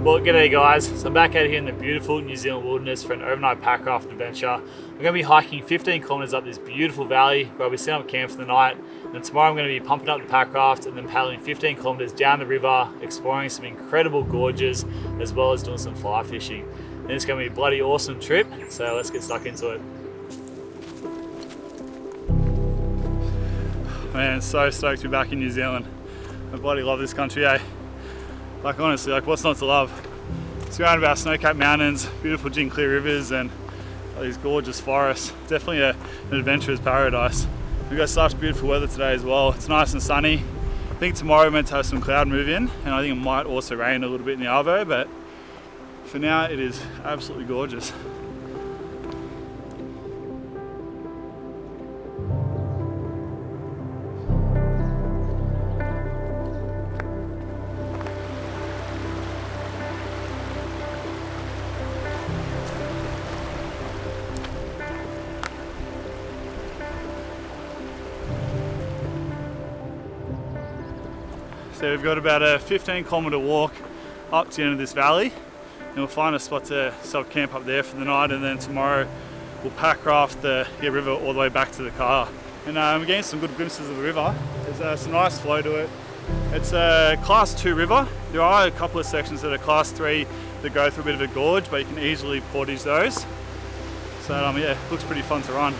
Well, g'day guys. So I'm back out here in the beautiful New Zealand wilderness for an overnight Packraft adventure. We're going to be hiking 15 kilometers up this beautiful valley where we set up camp for the night. And tomorrow I'm going to be pumping up the Packraft and then paddling 15 kilometers down the river, exploring some incredible gorges, as well as doing some fly fishing. And it's going to be a bloody awesome trip. So let's get stuck into it. Man, so stoked to be back in New Zealand. I bloody love this country, eh? Like honestly, like what's not to love? Surrounded by snow-capped mountains, beautiful gin clear rivers, and these gorgeous forests. Definitely an adventurer's paradise. We've got such beautiful weather today as well. It's nice and sunny. I think tomorrow we're meant to have some cloud move in, and I think it might also rain a little bit in the arvo, but for now it is absolutely gorgeous. So we've got about a 15-kilometre walk up to the end of this valley, and we'll find a spot to set camp up there for the night, and then tomorrow we'll Packraft the river all the way back to the car. And we're getting some good glimpses of the river. There's some nice flow to it. It's a class 2 river. There are a couple of sections that are class 3 that go through a bit of a gorge, but you can easily portage those. So yeah, it looks pretty fun to run.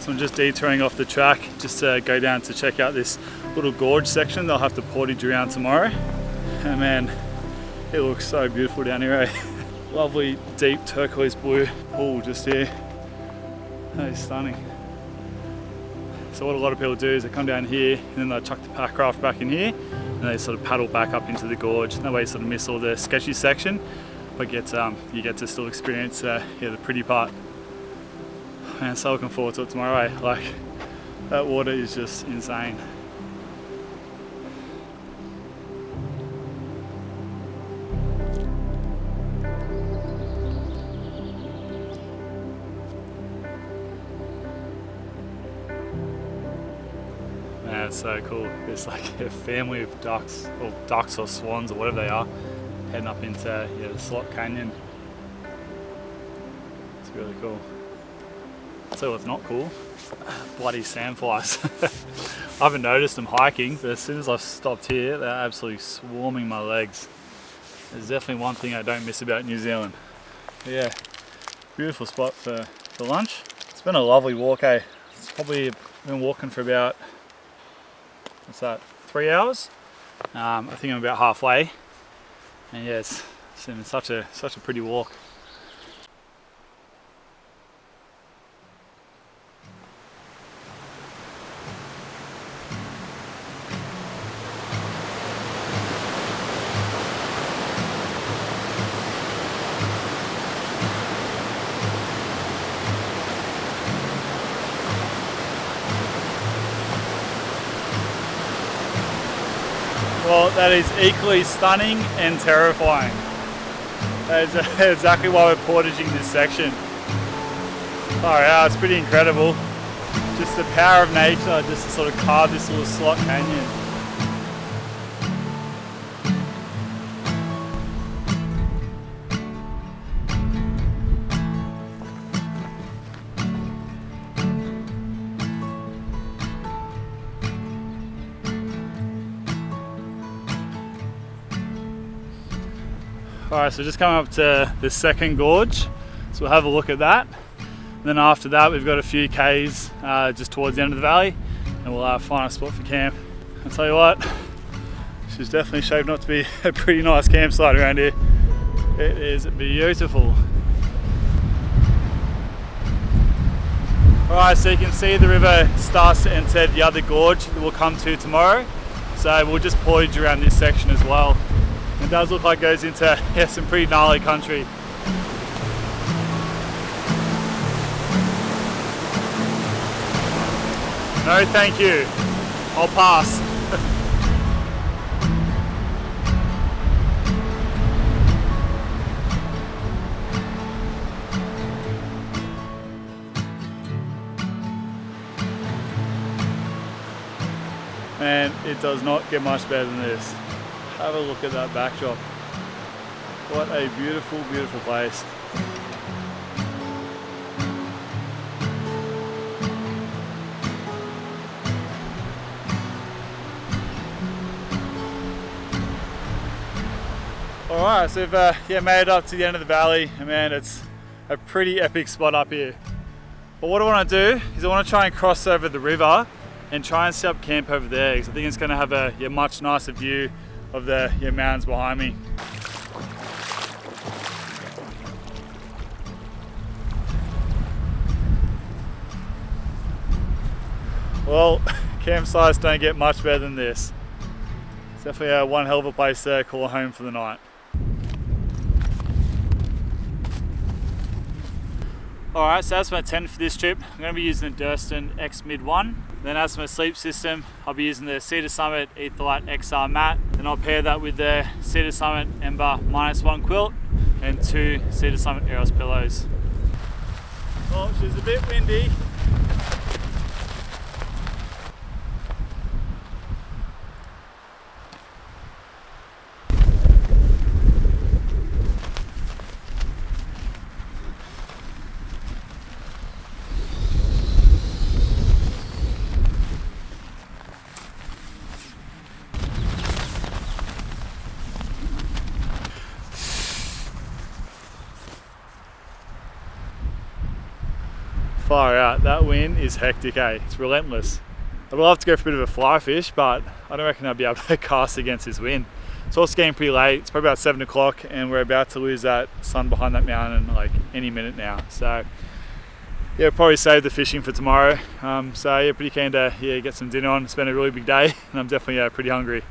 So I'm just detouring off the track just to go down to check out this little gorge section they'll have to portage around tomorrow. And man, it looks so beautiful down here, eh? Lovely deep turquoise blue pool just here. That is stunning. So what a lot of people do is they come down here and then they chuck the Packraft back in here and they sort of paddle back up into the gorge. And that way you sort of miss all the sketchy section, but you get to still experience the pretty part. Man, so looking forward to it tomorrow, eh? Like, that water is just insane. Man, it's so cool. It's like a family of ducks or swans or whatever they are, heading up into the Slot Canyon. It's really cool. So what's not cool? Bloody sandflies. I haven't noticed them hiking, but as soon as I've stopped here, they're absolutely swarming my legs. There's definitely one thing I don't miss about New Zealand. But yeah, beautiful spot for lunch. It's been a lovely walk, eh? It's probably been walking for about, what's that, 3 hours? I think I'm about halfway. And yeah, it's been such a pretty walk. Well, that is equally stunning and terrifying. That is exactly why we're portaging this section. Oh yeah, it's pretty incredible. Just the power of nature just to sort of carve this little slot canyon. Alright, so just coming up to the second gorge, so we'll have a look at that. And then after that we've got a few Ks just towards the end of the valley, and we'll find a spot for camp. I'll tell you what, which is definitely shaping up to be a pretty nice campsite around here. It is beautiful. Alright, so you can see the river starts to enter the other gorge that we'll come to tomorrow. So we'll just portage around this section as well. It does look like it goes into some pretty gnarly country. No thank you, I'll pass. Man, it does not get much better than this. Have a look at that backdrop. What a beautiful, beautiful place. Alright, so we've made it up to the end of the valley, and man, it's a pretty epic spot up here. But what I want to do is I want to try and cross over the river and try and set up camp over there, because I think it's going to have a much nicer view of the mountains behind me. Well, campsites don't get much better than this. It's definitely one hell of a place to call home for the night. Alright, so that's my tent for this trip. I'm going to be using the Durston X Mid 1. Then as my sleep system, I'll be using the Cedar Summit Etherlight XR mat. Then I'll pair that with the Cedar Summit Ember -1 quilt and 2 Cedar Summit Eros pillows. Well, she's a bit windy. Far out, that wind is hectic, eh? It's relentless. I'd love to go for a bit of a fly fish, but I don't reckon I'd be able to cast against this wind. It's also getting pretty late. It's probably about 7 o'clock and we're about to lose that sun behind that mountain like any minute now. So yeah, probably save the fishing for tomorrow. So yeah, pretty keen to get some dinner on. It's been a really big day and I'm definitely pretty hungry.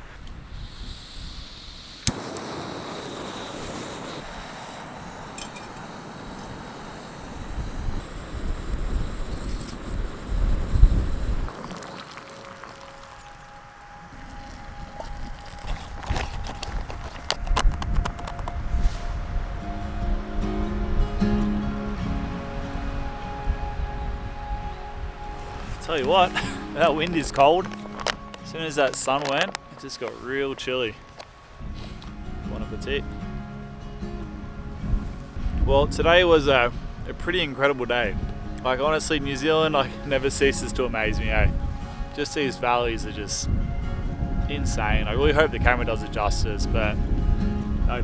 Tell you what, that wind is cold. As soon as that sun went, it just got real chilly. Bon appetit. Well, today was a pretty incredible day. Like honestly, New Zealand never ceases to amaze me, eh? Just these valleys are just insane. I really hope the camera does it justice, but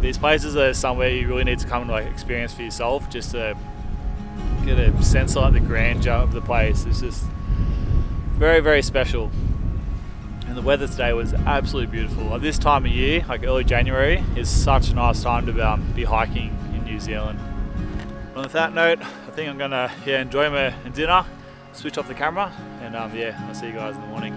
these places are somewhere you really need to come and experience for yourself, just to get a sense of the grandeur of the place. It's just very, very special. And the weather today was absolutely beautiful. This time of year, early January, is such a nice time to be hiking in New Zealand. And with that note, I think I'm gonna enjoy my dinner, switch off the camera, and I'll see you guys in the morning.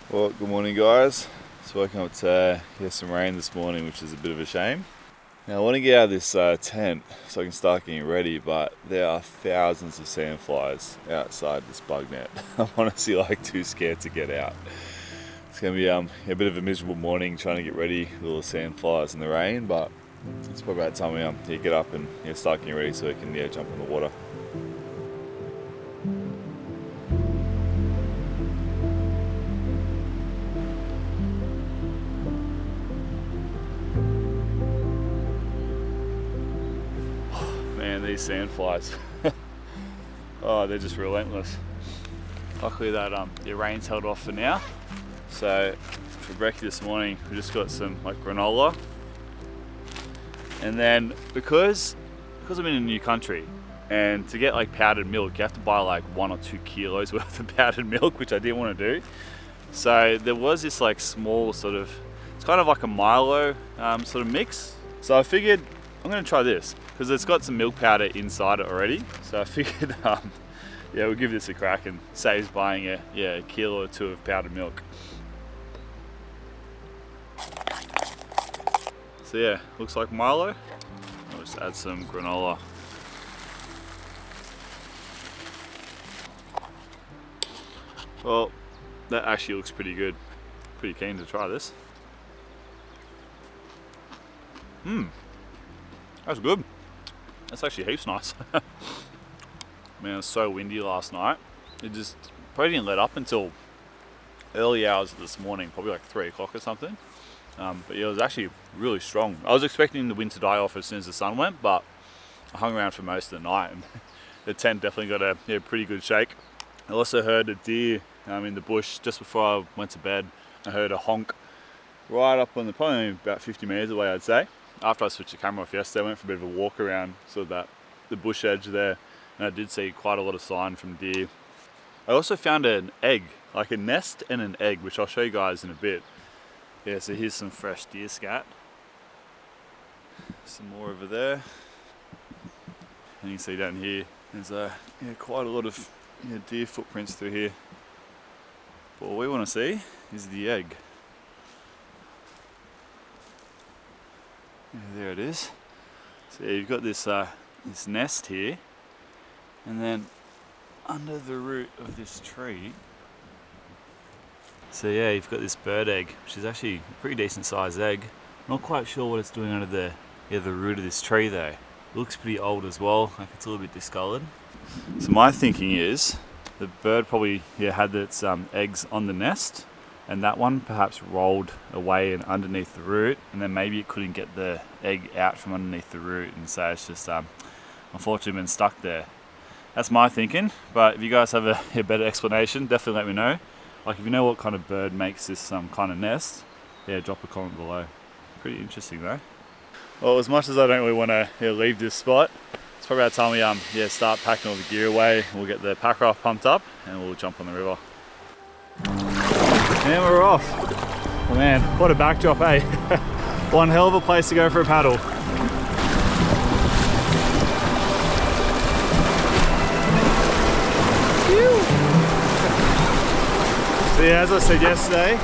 Well, good morning guys. Just woken up to some rain this morning, which is a bit of a shame. Now I want to get out of this tent so I can start getting ready, but there are thousands of sandflies outside this bug net. I'm honestly too scared to get out. It's going to be a bit of a miserable morning trying to get ready with all the sandflies in the rain, but it's probably about time we get up and start getting ready so we can jump in the water. These sandflies, oh, they're just relentless. Luckily that the rain's held off for now. So for breakfast this morning we just got some granola, and then because because I'm in a new country, and to get like powdered milk, you have to buy like 1 or 2 kilos worth of powdered milk, which I didn't want to do. So there was this like small sort of, it's kind of like a Milo sort of mix. So I figured I'm gonna try this because it's got some milk powder inside it already. So I figured, yeah, we'll give this a crack and saves buying a kilo or 2 of powdered milk. So yeah, looks like Milo. I'll just add some granola. Well, that actually looks pretty good. Pretty keen to try this. That's good. That's actually heaps nice. Man, it was so windy last night. It just probably didn't let up until early hours of this morning, probably like 3 o'clock or something. But yeah, it was actually really strong. I was expecting the wind to die off as soon as the sun went, but I hung around for most of the night, and the tent definitely got a pretty good shake. I also heard a deer in the bush just before I went to bed. I heard a honk right up on the, probably about 50 meters away, I'd say. After I switched the camera off yesterday, I went for a bit of a walk around sort of the bush edge there, and I did see quite a lot of sign from deer. I also found an egg, like a nest and an egg, which I'll show you guys in a bit. Yeah, so here's some fresh deer scat. Some more over there. And you can see down here, there's quite a lot of deer footprints through here. But what we want to see is the egg. Yeah, there it is. So you've got this this nest here, and then under the root of this tree. So yeah, you've got this bird egg, which is actually a pretty decent sized egg. Not quite sure what it's doing under the root of this tree though. It looks pretty old as well, like it's a little bit discolored. So my thinking is the bird probably had its eggs on the nest, and that one perhaps rolled away and underneath the root, and then maybe it couldn't get the egg out from underneath the root, and so it's just unfortunately been stuck there. That's my thinking, but if you guys have a better explanation, definitely let me know. Like if you know what kind of bird makes this kind of nest, yeah, drop a comment below. Pretty interesting though. Well, as much as I don't really want to leave this spot, it's probably about time we start packing all the gear away. We'll get the Packraft pumped up and we'll jump on the river. And we're off. Oh man, what a backdrop, eh? One hell of a place to go for a paddle. So yeah, as I said yesterday,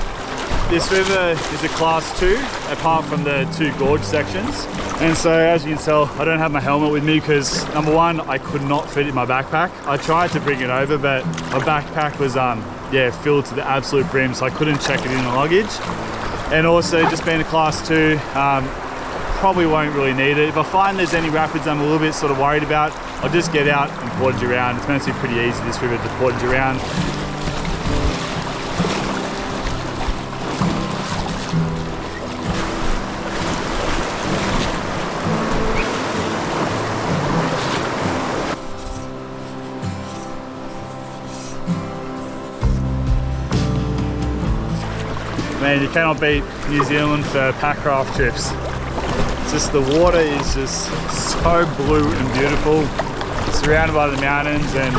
this river is a class 2, apart from the 2 gorge sections. And so as you can tell, I don't have my helmet with me because number one, I could not fit it in my backpack. I tried to bring it over, but my backpack was filled to the absolute brim, so I couldn't check it in the luggage. And also just being a class 2, probably won't really need it. If I find there's any rapids I'm a little bit sort of worried about, I'll just get out and portage around. It's meant to be pretty easy, this river, to portage around. Man, you cannot beat New Zealand for Packraft trips. It's just the water is just so blue and beautiful, surrounded by the mountains, and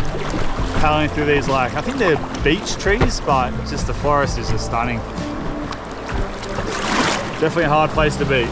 paddling through these, like, I think they're beech trees, but just the forest is just stunning. Definitely a hard place to be.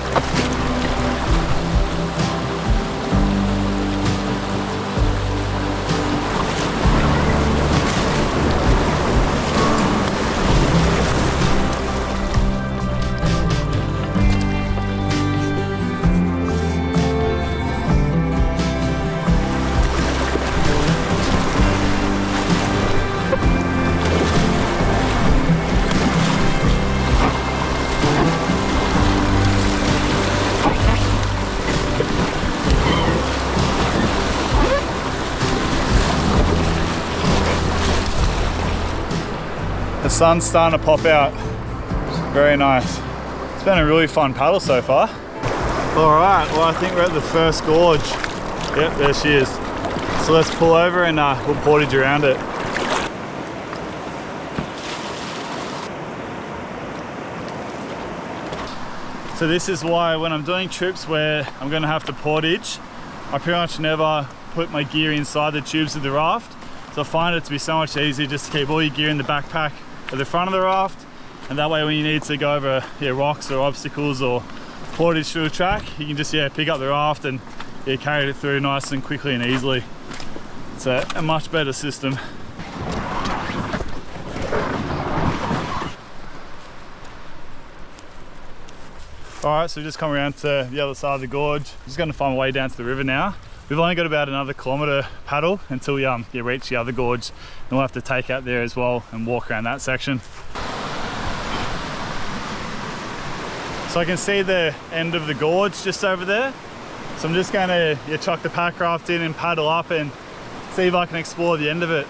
The sun's starting to pop out. Very nice. It's been a really fun paddle so far. All right, well, I think we're at the first gorge. Yep, there she is. So let's pull over and we'll portage around it. So this is why when I'm doing trips where I'm gonna have to portage, I pretty much never put my gear inside the tubes of the raft. So I find it to be so much easier just to keep all your gear in the backpack at the front of the raft. And that way when you need to go over rocks or obstacles or portage through a track, you can just pick up the raft and carry it through nice and quickly and easily. It's a much better system. Alright, so we've just come around to the other side of the gorge. Just going to find my way down to the river now. We've only got about another kilometre paddle until we reach the other gorge, and we'll have to take out there as well and walk around that section. So I can see the end of the gorge just over there. So I'm just going to chuck the Packraft in and paddle up and see if I can explore the end of it.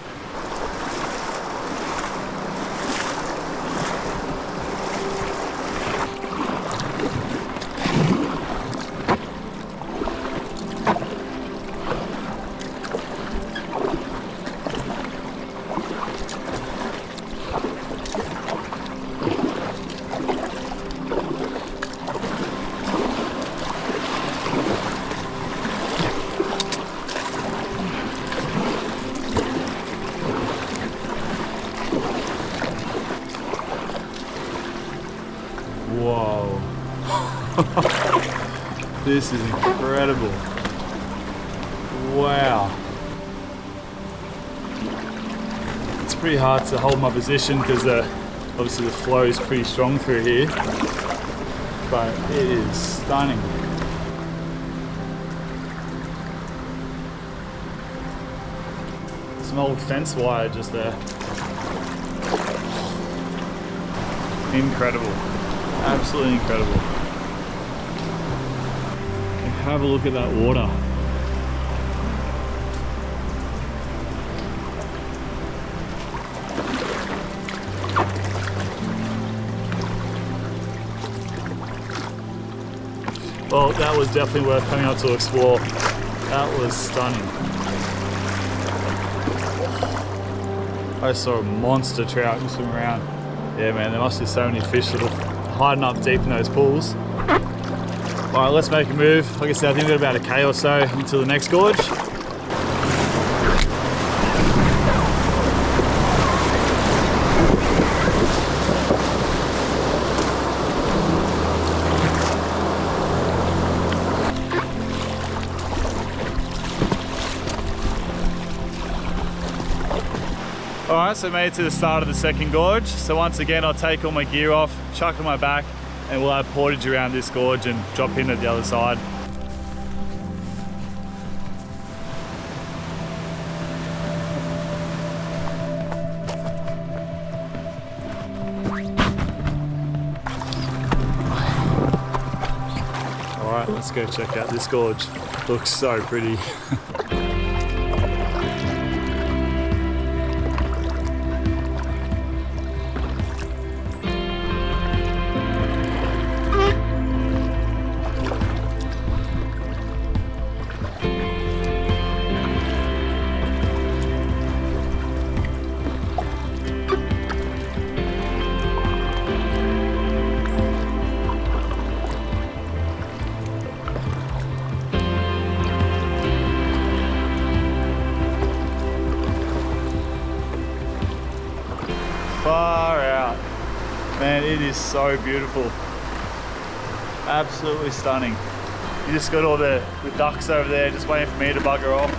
Whoa. This is incredible. Wow. It's pretty hard to hold my position because obviously the flow is pretty strong through here, but it is stunning. Some old fence wire just there. Incredible. Absolutely incredible. And have a look at that water. Well, that was definitely worth coming out to explore. That was stunning. I saw a monster trout just swim around. Yeah, man, there must be so many fish that are hiding up deep in those pools. All right, let's make a move. Like I said, I think we've got about a K or so until the next gorge. Alright, so made it to the start of the second gorge. So once again, I'll take all my gear off, chuck on my back, and we'll have portage around this gorge and drop in at the other side. Alright, let's go check out this gorge. Looks so pretty. Far out. Man, it is so beautiful. Absolutely stunning. You just got all the ducks over there just waiting for me to bugger off.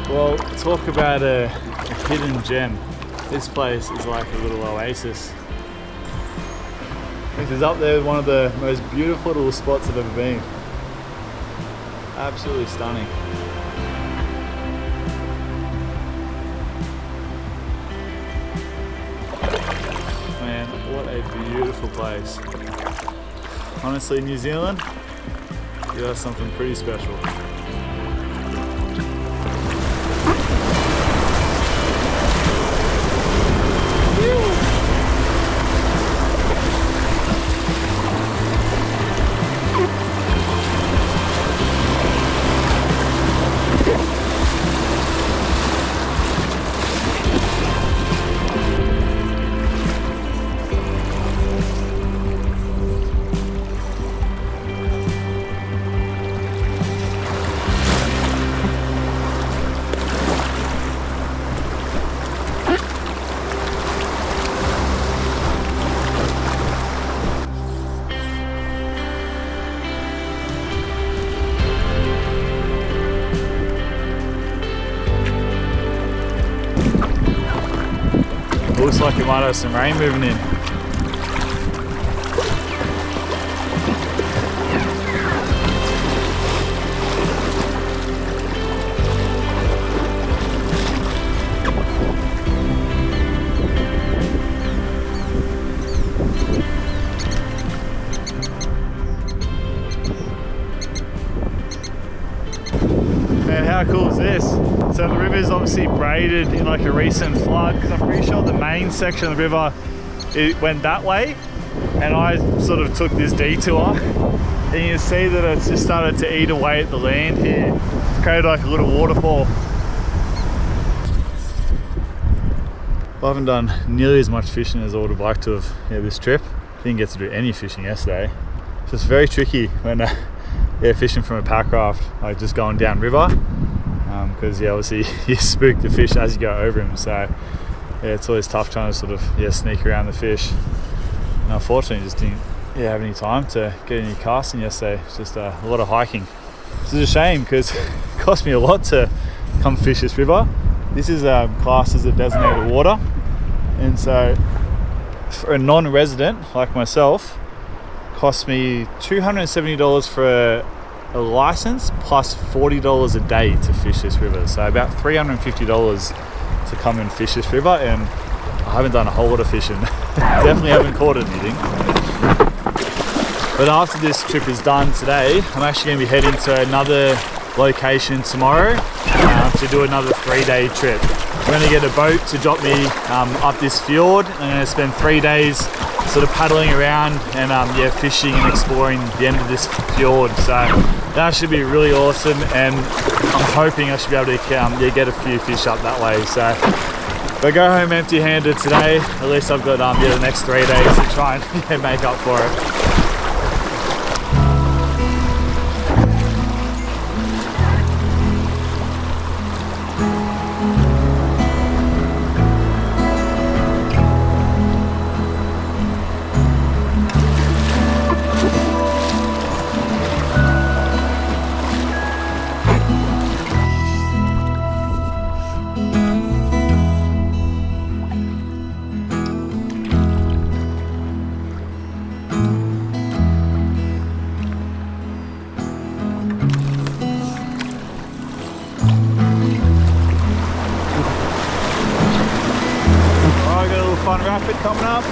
Well, talk about a hidden gem. This place is like a little oasis. This is up there with one of the most beautiful little spots I've ever been. Absolutely stunning. Man, what a beautiful place. Honestly, New Zealand, you got something pretty special. Looks like it might have some rain moving in. Man, how cool is this? So the river is obviously braided in like a recent flood, because I'm pretty sure the main section of the river, it went that way, and I sort of took this detour, and you can see that it's just started to eat away at the land here. It's created like a little waterfall. I haven't done nearly as much fishing as I would have liked to have this trip. Didn't get to do any fishing yesterday. So it's very tricky when fishing from a Packraft, like just going down river, because obviously you spook the fish as you go over them. So it's always tough trying to sort of sneak around the fish. And unfortunately, just didn't have any time to get any casting yesterday. It's just a lot of hiking. This is a shame because it cost me a lot to come fish this river. This is classed as a designated water, and so for a non-resident like myself, cost me $270 for a license plus $40 a day to fish this river. So about $350 to come and fish this river, and I haven't done a whole lot of fishing. Definitely haven't caught anything. But after this trip is done today, I'm actually going to be heading to another location tomorrow to do another 3-day trip. I'm going to get a boat to drop me up this fjord. I'm going to spend 3 days sort of paddling around and fishing and exploring the end of this fjord. So that should be really awesome, and I'm hoping I should be able to get a few fish up that way. So if I go home empty-handed today, at least I've got the next 3 days to try and make up for it. Fun rapid coming up.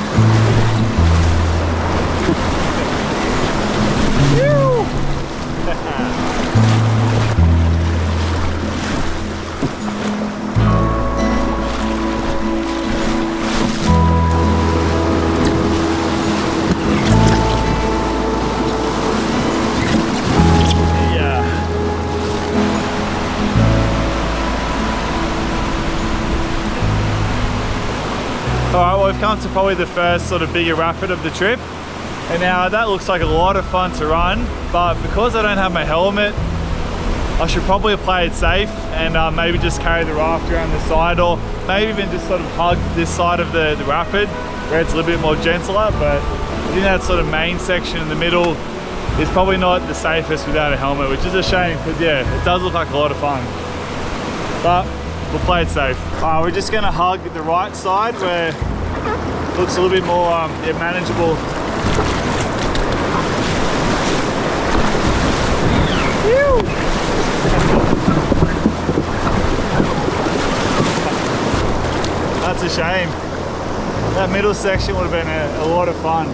Alright, well, we've come to probably the first sort of bigger rapid of the trip, and now that looks like a lot of fun to run, but because I don't have my helmet, I should probably play it safe and maybe just carry the raft around the side, or maybe even just sort of hug this side of the rapid where it's a little bit more gentler. But I think that sort of main section in the middle is probably not the safest without a helmet, which is a shame because it does look like a lot of fun, but we'll play it safe. We're just going to hug the right side where it looks a little bit more manageable. That's a shame. That middle section would have been a lot of fun.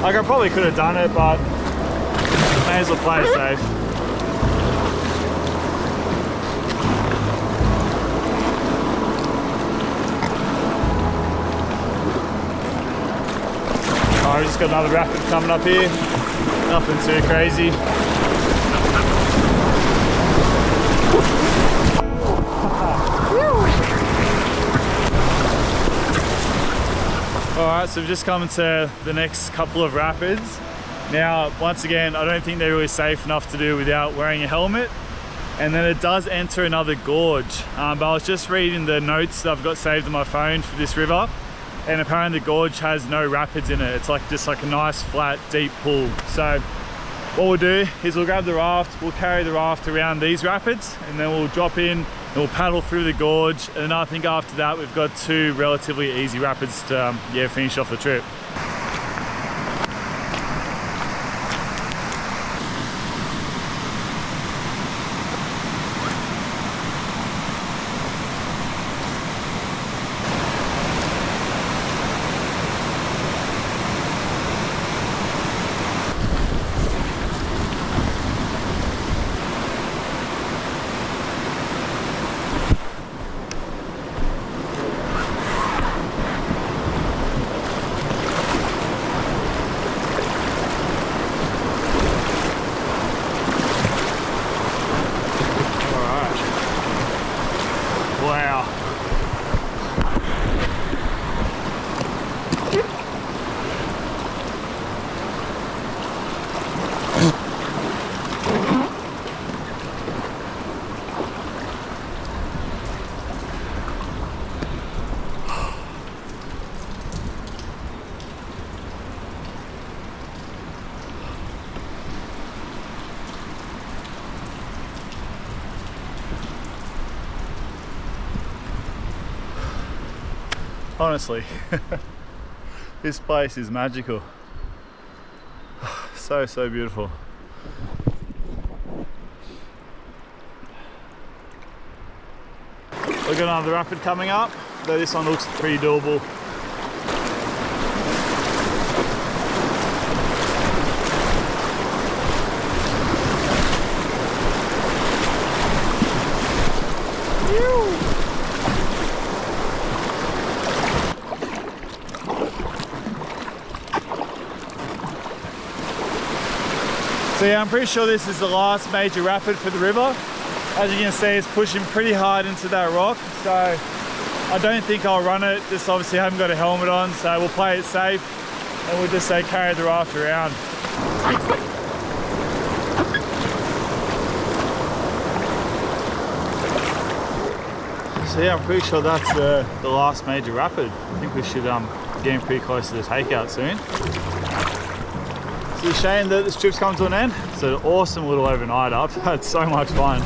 Like, I probably could have done it, but may as well play it safe. I just got another rapid coming up here. Nothing too crazy. Alright, so we've just come to the next couple of rapids. Now, once again, I don't think they're really safe enough to do without wearing a helmet. And then it does enter another gorge. But I was just reading the notes that I've got saved on my phone for this river, and apparently the gorge has no rapids in it. It's like just like a nice flat deep pool. So what we'll do is we'll grab the raft, we'll carry the raft around these rapids, and then we'll drop in and we'll paddle through the gorge, and then I think after that we've got 2 relatively easy rapids to finish off the trip. Wow. Honestly, this place is magical. So beautiful. We've got another rapid coming up, though this one looks pretty doable. So yeah, I'm pretty sure this is the last major rapid for the river. As you can see, it's pushing pretty hard into that rock. So I don't think I'll run it. Just obviously haven't got a helmet on, so we'll play it safe and we'll just carry the raft around. So yeah, I'm pretty sure that's the last major rapid. I think we should get pretty close to the takeout soon. It's a shame that this trip's come to an end. It's an awesome little overnight up. I've had so much fun.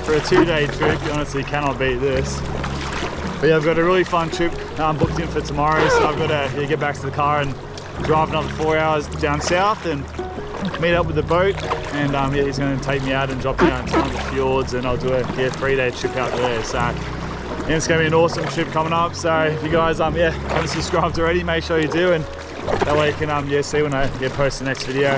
For a 2-day trip, you honestly cannot beat this. But yeah, I've got a really fun trip booked in for tomorrow, so I've got to get back to the car and drive another 4 hours down south and meet up with the boat. And yeah, he's going to take me out and drop me out into one of the fjords, and I'll do a 3-day trip out there. So yeah, it's going to be an awesome trip coming up. So if you guys haven't subscribed already, make sure you do, and that way you can see when I post the next video.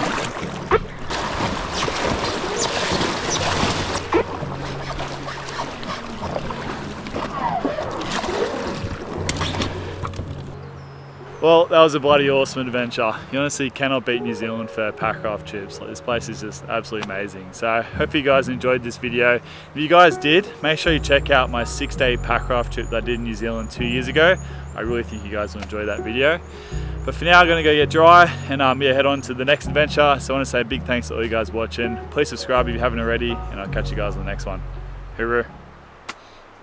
Well, that was a bloody awesome adventure. You honestly cannot beat New Zealand for Packraft trips. This place is just absolutely amazing. So I hope you guys enjoyed this video. If you guys did, make sure you check out my 6-day Packraft trip that I did in New Zealand 2 years ago. I really think you guys will enjoy that video. But for now, I'm gonna go get dry and head on to the next adventure. So I want to say a big thanks to all you guys watching. Please subscribe if you haven't already, and I'll catch you guys on the next one. Hooroo.